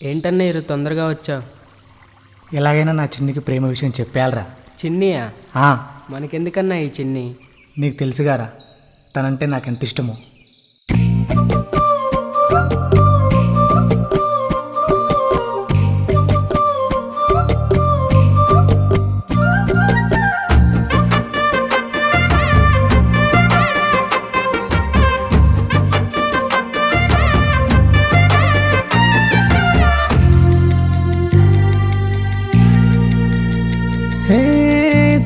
ఏంటన్నా ఈరోజు తొందరగా వచ్చావు? ఎలాగైనా నా చిన్నికి ప్రేమ విషయం చెప్పాలరా. చిన్నియా? ఆ, మనకెందుకన్నా ఈ చిన్ని? నీకు తెలుసుగారా తనంటే నాకెంత ఇష్టమో.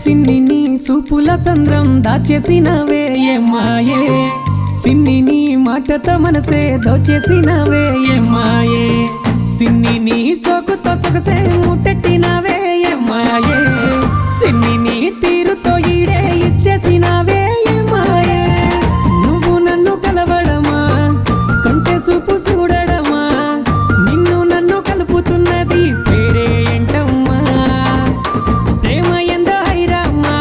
సిన్ని నీ సూపుల సంద్రం దాచేసినవే ఏమాయే, సిన్ని నీ మాటతో మనసే దోచేసినవే ఏమాయే, సిన్ని నీ సోకుతో సొగసే ముట్టెట్టినవే ఏమాయే, సిన్ని నీ తీరుతో ఈడే ఇచ్చేసినవే ఏమాయే. నువ్వు నన్ను కలవడమా, కంటే చూపు చూడడమా, నిన్ను నన్ను కలుపుతున్నది పేరే ఏంటమ్మా. ప్రేమ ఎంద హైరమ్మా,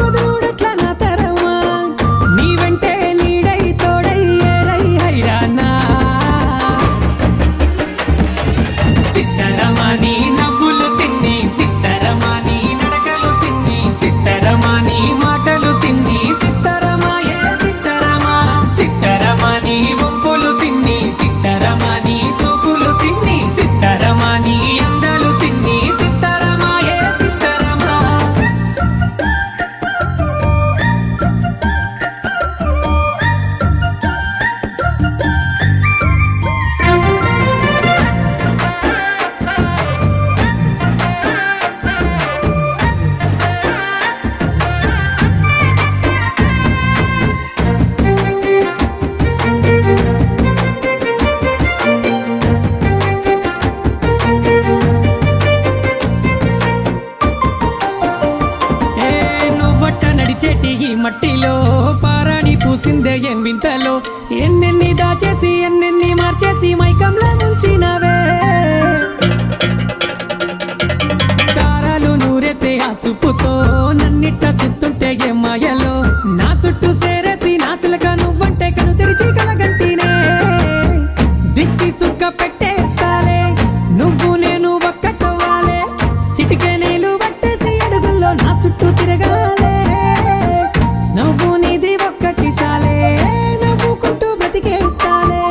వదులుడట్ల నా తరమా, నీ వెంటే నీడై తోడై ఏరై హైరానా. సిద్ధరమా నీ నవ్వులు సిన్ని, సిద్ధరమా నీ నడకలు సిన్ని, సిద్ధరమా నీ మాటలు సిన్ని, సిద్ధరమా ఏ సిద్ధరమా, సిద్ధరమా నీ వంపులు సిన్ని, సిద్ధరమా నీ సూపులు సిన్ని, సిద్ధరమా నీ అందలు సిన్ని, సిద్ధరమా ఏ సిద్ధరమా. ఏ నువ్వట్ట నడిచేటి ఈ మట్టిలో పారాడి పూసిందే ఏం వింతలో, ఎన్నెన్ని దాచేసి ఎన్నెన్ని మార్చేసి మైకంలో ముంచినవే. కారాలు నూరేసే ఆ సుప్పుతో నన్నిట్ట సుత్తుంటే ఏ మాయలో, నా చుట్టూ సేరేసి నాసులుగా నువ్వంటే కను తెరిచి కలగంటినే. దిష్టి సుక్క పెట్టేస్తాలే, నువ్వు నేను ఒక్కటవ్వాలే, సిటికే నేలు పట్టేసి అడుగుల్లో నా చుట్టూ తిరగాలే. నవ్వు నీది ఒక్కటి సాలే, నవ్వుకుంటూ బతికేస్తాలే.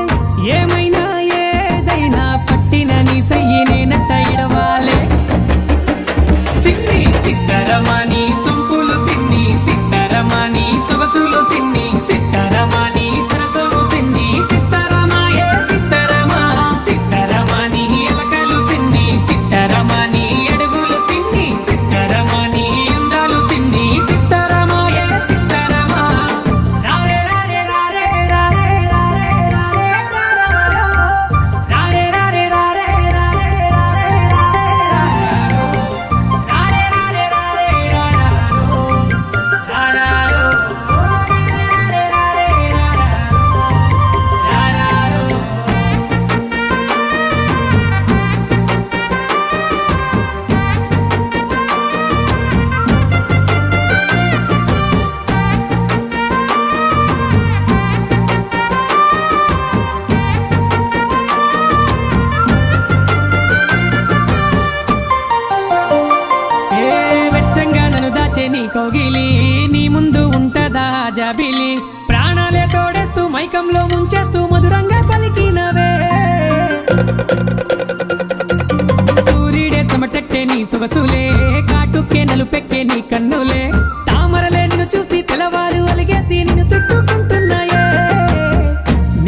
ఏమైనా ఏదైనా పట్టిన నీ సయ్యి నేనట్ట ఇడవాలే. సిన్ని సిద్ధరమా నీ సొంపులు సిన్ని, సిద్ధరమా నీ సొగసులు సిన్ని, సిద్ధరమా నీ సరసము సిన్ని, సిద్ధరమా ఏ సిద్ధరమా, సిద్ధరమా నీ ఎలకలు సిన్ని, సిద్ధరమా నీ అడుగులు సిన్ని, సిద్ధరమా నీ అందాలు సిన్ని, సిద్ధరమా ఏ సిద్ధరమా. రారే రారే రారే రారే రారే రారే రారారో, రారే రారే రారే రారే రారే రారే రారారో, రారే రారే రారే రారారో, రారారో, రారే రారే రారారో, రారారో. ఏ వెచ్చంగా నన్ను దాచే నీ కోగిలి, నీ ముందు ఉంటదా జాబిలి, ప్రాణాలే తోడేస్తూ మైకంలో ముంచేస్తూ మధురంగా పలికినవే. సూర్యుడే సమటట్టే నీ సొగసులే, కాటుకే నలుపెక్కే నీ కన్నులే, తామరలే నిన్ను చూసి తెల్లవారు అలిగేసి నిన్ను తిట్టుకుంటున్నాయే.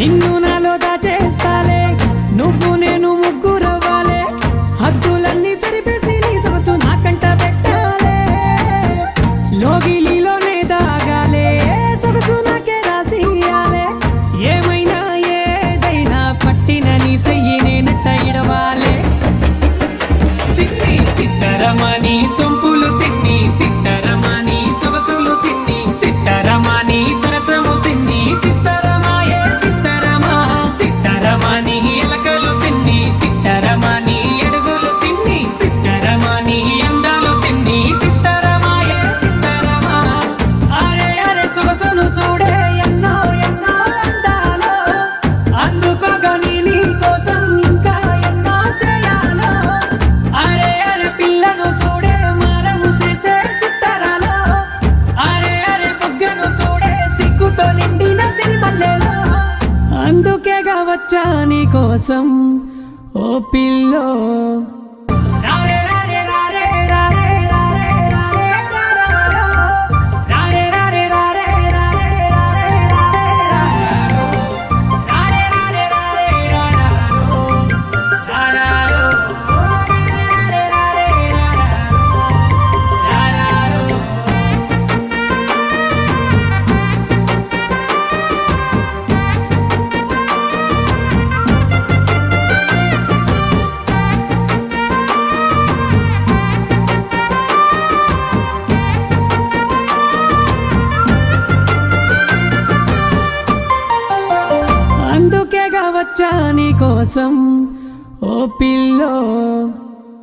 నిన్ను నాలో దాచేస్తాలే, నువ్వు నేను ముగ్గురవ్వాలే, హద్దులన్నీ సరిపేసి నీ సొగసు నాకంట పెట్టాలే. లోగిలిలోనే దాగాలే, సొగసు నాకే రాసియాలే. ఏమైనా ఏదైనా పట్టిన నీ సయ్యి నేనట్ట ఇడవాలే. సిన్ని సిద్ధరమా నీ సొంపులు సిన్ని, సిద్ధరమా వచ్చా నీ కోసం ఓ పిల్లో రారే రారే రారే రారే రారే రారే రారారో. రారే రారే రారే రారే రారే రారే రారారో. రారే రారే రారే రారారో. రారారో. రారే రారే రారే రారారో. రారారో. అందుకేగా వచ్చా నీ కోసం ఓ పిల్లో